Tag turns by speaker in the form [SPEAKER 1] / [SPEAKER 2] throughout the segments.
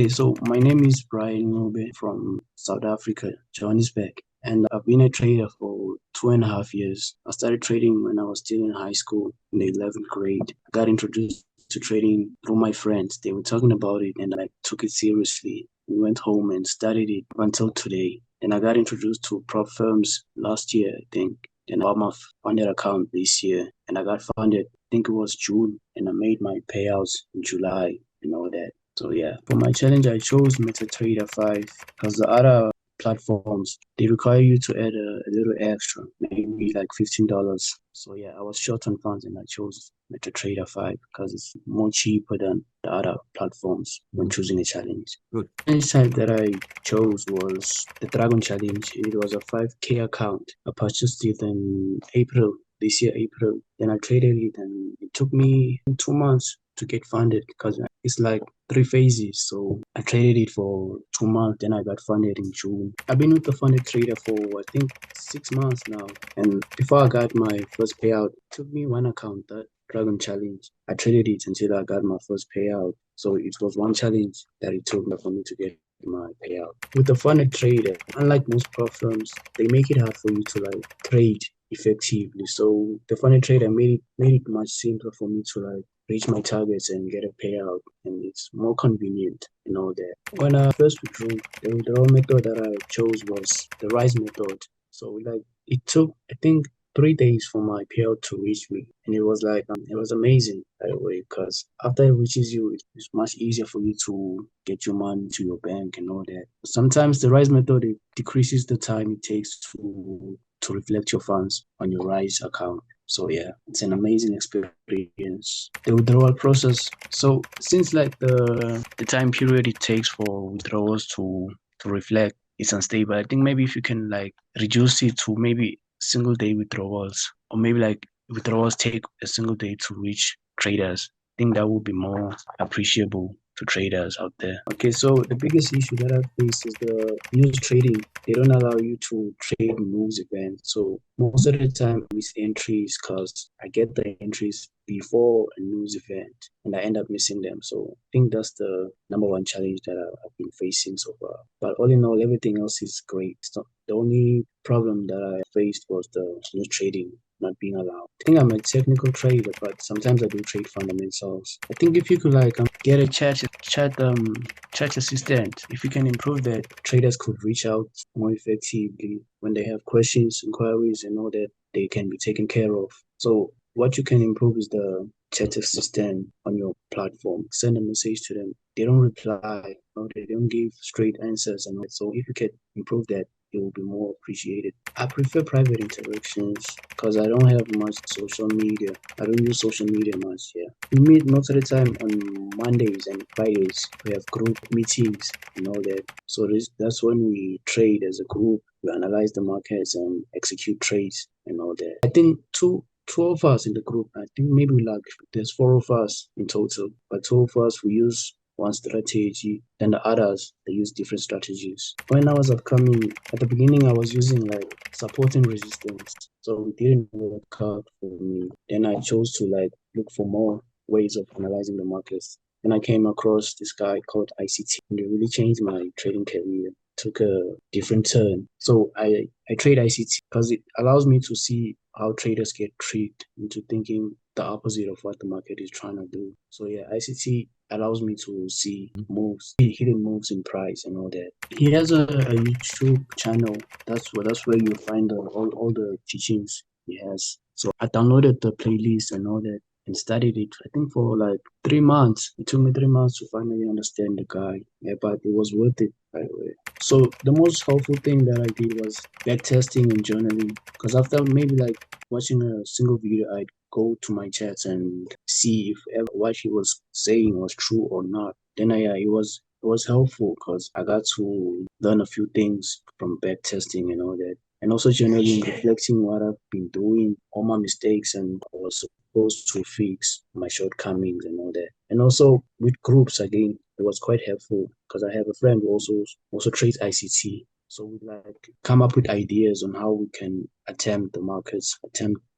[SPEAKER 1] Okay, so my name is Brian Ngobe from South Africa, Johannesburg, and I've been a trader for 2.5 years. I started trading when I was still in high school in the 11th grade. I got introduced to trading through my friends. They were talking about it and I took it seriously. We went home and studied it until today. And I got introduced to prop firms last year, I think. Then I got my funded account this year and I got funded, I think it was June, and I made my payouts in July and all that. So yeah, for my challenge, I chose MetaTrader 5 because the other platforms, they require you to add a little extra, maybe like $15. So yeah, I was short on funds and I chose MetaTrader 5 because it's more cheaper than the other platforms when choosing a challenge.
[SPEAKER 2] Good.
[SPEAKER 1] The challenge type that I chose was the Dragon Challenge. It was a 5K account. I purchased it in April, this year, April. Then I traded it and it took me 2 months to get funded because it's like 3 phases. So I traded it for 2 months, then I got funded in June. I've been with the funded trader for I think 6 months now. And before I got my first payout, it took me one account, that Dragon Challenge. I traded it until I got my first payout. So it was one challenge that it took for me to get my payout. With the funded trader, unlike most prop firms, they make it hard for you to like trade effectively. So the funded trader made it much simpler for me to like reach my targets and get a payout, and it's more convenient and all that. When I first withdrew, the withdrawal method that I chose was the rise method. So like it took I think 3 days for my payout to reach me, and it was amazing by the way because after it reaches you, it's much easier for you to get your money to your bank and all that. Sometimes the rise method it decreases the time it takes to reflect your funds on your rise account. So yeah, it's an amazing experience. The withdrawal process. So since like the time period it takes for withdrawals to reflect is unstable, I think maybe if you can like reduce it to maybe single day withdrawals, or maybe like withdrawals take a single day to reach traders, I think that would be more appreciable to traders out there. Okay, so the biggest issue that I face is the news trading. They don't allow you to trade news events. So most of the time I miss entries because I get the entries before a news event and I end up missing them. So I think that's the number one challenge that I've been facing so far. But all in all, everything else is great. So the only problem that I faced was the news trading not being allowed. I think I'm a technical trader, but sometimes I do trade fundamentals. I think if you could like get a chat assistant, if you can improve that, traders could reach out more effectively when they have questions, inquiries, and all that they can be taken care of. So what you can improve is the chat assistant on your platform. Send a message to them. They don't reply or they don't give straight answers and all that. So if you can improve that, it will be more appreciated. I prefer private interactions because I don't have much social media. I don't use social media much, yeah. We meet most of the time on Mondays and Fridays. We have group meetings and all that. So that's when we trade as a group. We analyze the markets and execute trades and all that. I think two of us in the group. I think maybe like there's four of us in total, but two of us we use one strategy, then the others they use different strategies. When I was upcoming at the beginning, I was using like support and resistance, so it didn't work out for me. Then I chose to like look for more ways of analyzing the markets. And I came across this guy called ICT, and it really changed my trading career. Took a different turn. So I trade ICT because it allows me to see how traders get tricked into thinking the opposite of what the market is trying to do. So yeah, ICT allows me to see moves, hidden moves in price and all that. He has a YouTube channel. That's where you find all the teachings he has. So I downloaded the playlist and all that and studied it. I think for like 3 months. It took me 3 months to finally understand the guy. Yeah, but it was worth it, by the way. So the most helpful thing that I did was backtesting and journaling. Because after maybe like watching a single video, I'd go to my chats and see if what he was saying was true or not. Then it was helpful because I got to learn a few things from backtesting and all that. And also journaling, reflecting what I've been doing, all my mistakes, and I was supposed to fix my shortcomings and all that. And also with groups again, it was quite helpful because I have a friend who also trades ICT. So we like come up with ideas on how we can attempt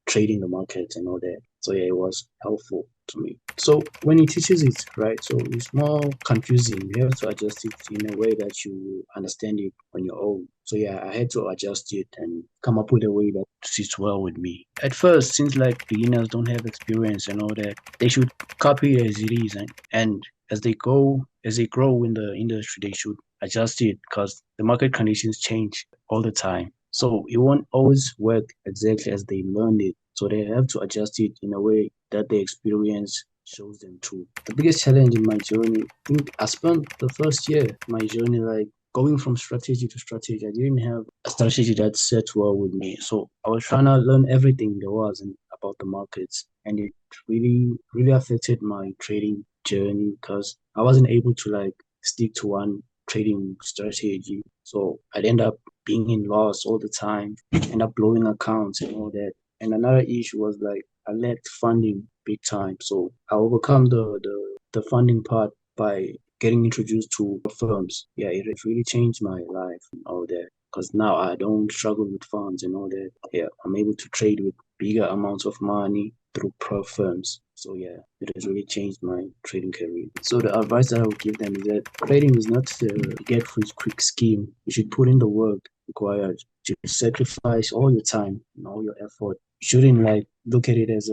[SPEAKER 1] trading the markets and all that. So yeah, it was helpful to me. So when he teaches it, right, so it's more confusing. You have to adjust it in a way that you understand it on your own. So yeah, I had to adjust it and come up with a way that sits well with me. At first, since like beginners don't have experience and all that, they should copy it as it is, and as they grow in the industry, they should adjust it because the market conditions change all the time. So it won't always work exactly as they learned it. So they have to adjust it in a way that the experience shows them to. The biggest challenge in my journey, I think I spent the first year my journey like going from strategy to strategy. I didn't have a strategy that set well with me. So I was trying to learn everything there was about the markets, and it really affected my trading journey because I wasn't able to like stick to one trading strategy. So I'd end up being in loss all the time, end up blowing accounts and all that. And another issue was like I lacked funding big time. So I overcome the funding part by getting introduced to firms. Yeah, it really changed my life and all that. Because now I don't struggle with funds and all that. Yeah, I'm able to trade with bigger amounts of money through pro firms. So yeah, it has really changed my trading career. So the advice that I would give them is that trading is not a get rich quick scheme. You should put in the work required. You should sacrifice all your time and all your effort. You shouldn't like look at it as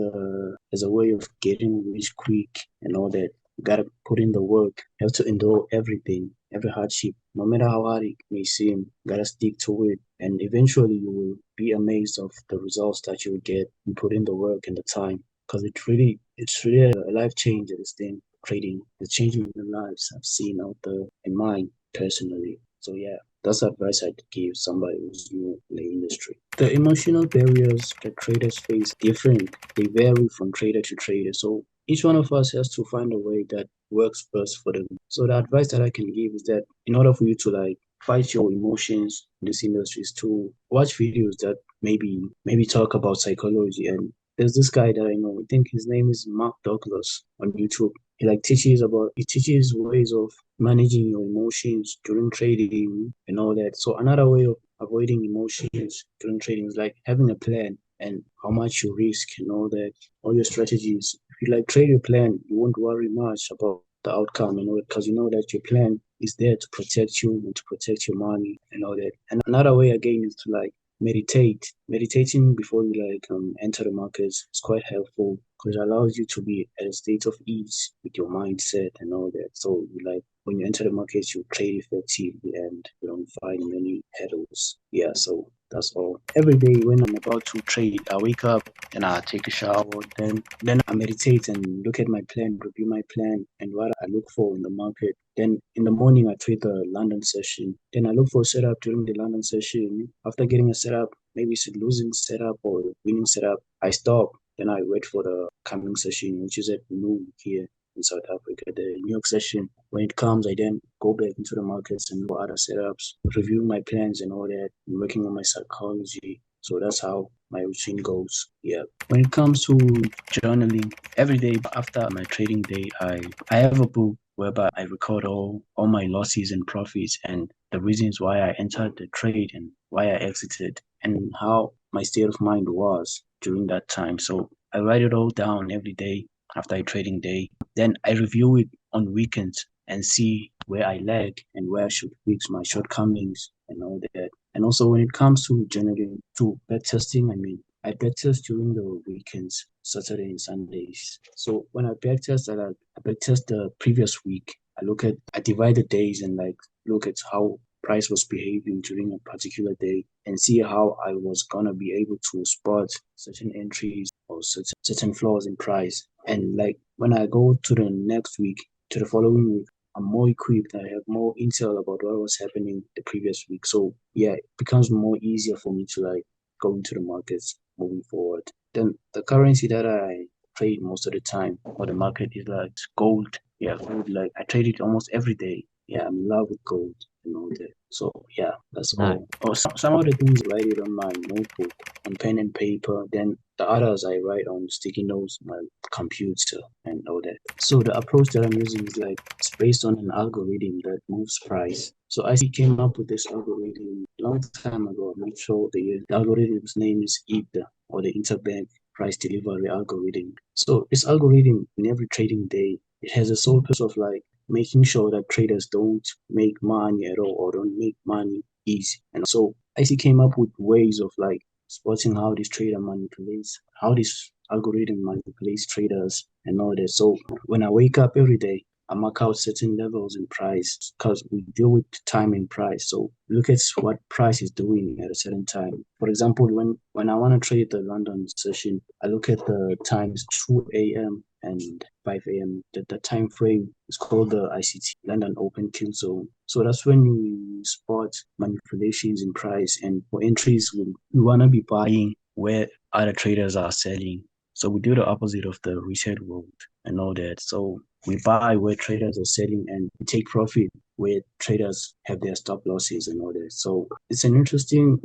[SPEAKER 1] a way of getting rich quick and all that. You gotta put in the work. You have to endure everything, every hardship, no matter how hard it may seem. You gotta stick to it, and eventually you will be amazed of the results that you will get and put in the work and the time. Because it's really a life changer. This thing, trading, it's changing the lives I've seen out there and mine personally. So yeah, that's advice I'd give somebody who's new in the industry. The emotional barriers that traders face different. They vary from trader to trader. So each one of us has to find a way that works best for them. So the advice that I can give is that in order for you to like fight your emotions in this industry is to watch videos that maybe talk about psychology. And there's this guy that I know, I think his name is Mark Douglas on YouTube. He teaches ways of managing your emotions during trading and all that. So another way of avoiding emotions during trading is like having a plan and how much you risk and all that, all your strategies. If you like trade your plan, you won't worry much about the outcome and all that because you know that your plan is there to protect you and to protect your money and all that. And another way again is to like meditate. Meditating before you like enter the markets is quite helpful because it allows you to be at a state of ease with your mindset and all that. So you like when you enter the markets, you trade effectively and you don't find many hurdles. Yeah, so that's all. Every day when I'm about to trade, I wake up and I take a shower. Then I meditate and look at my plan, review my plan, and what I look for in the market. Then in the morning, I trade the London session. Then I look for a setup during the London session. After getting a setup, maybe it's a losing setup or a winning setup, I stop. Then I wait for the coming session, which is at noon here in South Africa, the New York session. When it comes, I then go back into the markets and look for other setups, review my plans and all that, and working on my psychology. So that's how my routine goes. Yeah. When it comes to journaling, every day after my trading day, I have a book whereby I record all my losses and profits and the reasons why I entered the trade and why I exited and how my state of mind was during that time. So I write it all down every day after a trading day. Then I review it on weekends and see where I lag and where I should fix my shortcomings and all that. And also when it comes to generating to backtesting, I mean I backtest during the weekends, Saturday and Sundays. So when I backtest, I backtest the previous week. I divide the days and like look at how price was behaving during a particular day and see how I was gonna be able to spot certain entries or certain flaws in price. And like when I go to the next week, to the following week, I'm more equipped. I have more intel about what was happening the previous week. So yeah, it becomes more easier for me to like go into the markets moving forward. Then the currency that I trade most of the time or the market is like gold. Yeah, gold. Like I trade it almost every day. Yeah, I'm in love with gold and all that. So yeah, that's
[SPEAKER 2] Nice.
[SPEAKER 1] all. Or some of the things I write it on my notebook, on pen and paper. Then the others I write on sticky notes, my computer and all that. So the approach that I'm using is like it's based on an algorithm that moves price. So I came up with this algorithm a long time ago. I'm not sure the algorithm's name is IBDA or the interbank price delivery algorithm. So this algorithm in every trading day, it has a sole purpose of like making sure that traders don't make money at all or don't make money easy. And so IC came up with ways of like spotting how this trader manipulates, how this algorithm manipulates traders and all that. So when I wake up every day, I mark out certain levels in price because we deal with time and price. So look at what price is doing at a certain time. For example, when I want to trade the London session, I look at the times 2 a.m. and 5 a.m. The time frame is called the ICT, London Open Kill Zone. So that's when you spot manipulations in price. And for entries, we want to be buying where other traders are selling. So we do the opposite of the reset world and all that. So we buy where traders are selling and we take profit where traders have their stop losses and all that. So it's an interesting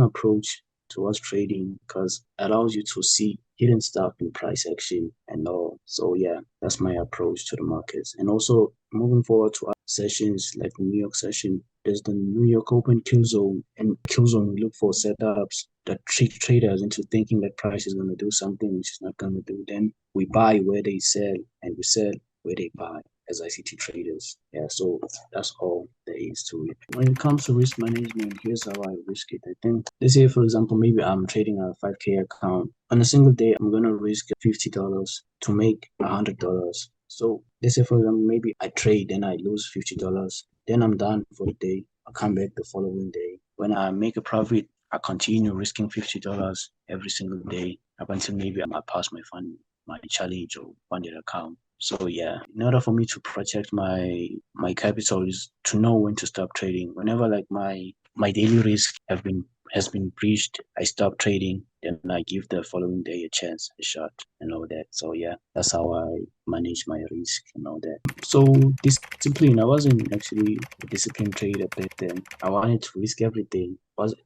[SPEAKER 1] approach towards trading because it allows you to see hidden stuff in price action and all. So yeah, that's my approach to the markets. And also moving forward to other sessions like the New York session, there's the New York Open Kill Zone. And Kill Zone, we look for setups that trick traders into thinking that price is going to do something which is not going to do. Then we buy where they sell and we sell where they buy as ICT traders. Yeah, so that's all there is to it. When it comes to risk management, here's how I risk it. I think, let's say, for example, maybe I'm trading a 5K account. On a single day, I'm going to risk $50 to make $100. So let's say, for example, maybe I trade and I lose $50. Then I'm done for the day. I'll come back the following day. When I make a profit, I continue risking $50 every single day up until maybe I pass my challenge or funded account. So yeah, in order for me to protect my capital is to know when to stop trading. Whenever like my daily risk has been breached, I stop trading. Then I give the following day a chance, a shot, and all that. So yeah, that's how I manage my risk and all that. So discipline, I wasn't actually a disciplined trader back then. I wanted to risk everything.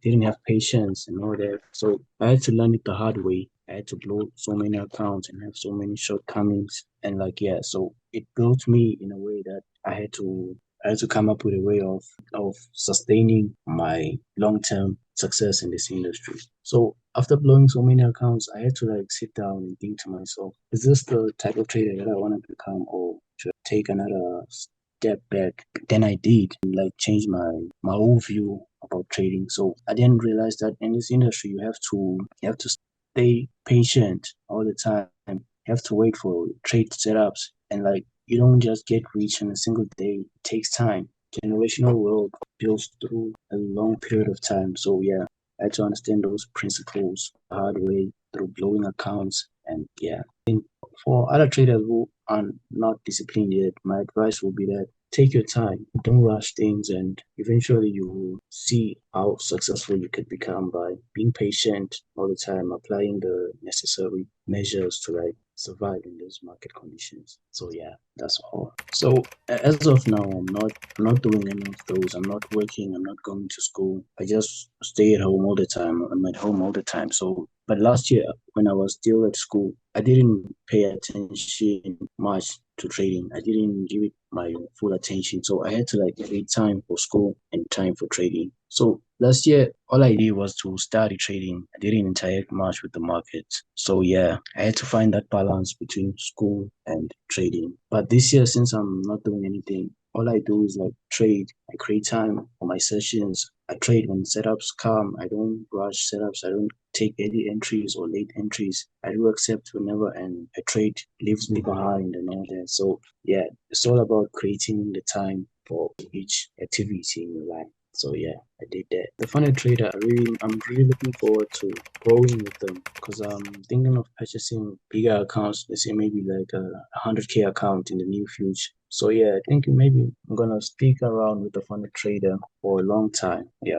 [SPEAKER 1] Didn't have patience and all that. So I had to learn it the hard way. I had to blow so many accounts and have so many shortcomings. And like yeah, so it built me in a way that I had to come up with a way of sustaining my long term success in this industry. So after blowing so many accounts, I had to like sit down and think to myself, is this the type of trader that I want to become, or should I take another step back? Then I did and like change my whole view about trading. So I didn't realize that in this industry you have to stay patient all the time. You have to wait for trade setups and like you don't just get rich in a single day. It takes time. Generational wealth builds through a long period of time. So yeah, I had to understand those principles the hard way through blowing accounts and yeah. For other traders who are not disciplined yet, my advice will be that take your time, don't rush things, and eventually you will see how successful you could become by being patient all the time, applying the necessary measures to like survive in those market conditions. So yeah, that's all. So as of now, I'm not doing any of those. I'm not working. I'm not going to school. I just stay at home all the time. I'm at home all the time. So, but last year when I was still at school, I didn't pay attention much to trading. I didn't give it my full attention. So I had to like create time for school and time for trading. So last year, all I did was to study trading. I didn't interact much with the market. So yeah, I had to find that balance between school and trading. But this year, since I'm not doing anything, all I do is like trade. I create time for my sessions. I trade when setups come. I don't rush setups. I don't take early entries or late entries. I do accept whenever and a trade leaves me behind and all that. So yeah, it's all about creating the time for each activity in your life. So yeah, I did that. The funnel trader, I'm really looking forward to growing with them because I'm thinking of purchasing bigger accounts. Let's say maybe like a 100K account in the near future. So yeah, I think maybe I'm gonna stick around with the funnel trader for a long time. Yeah.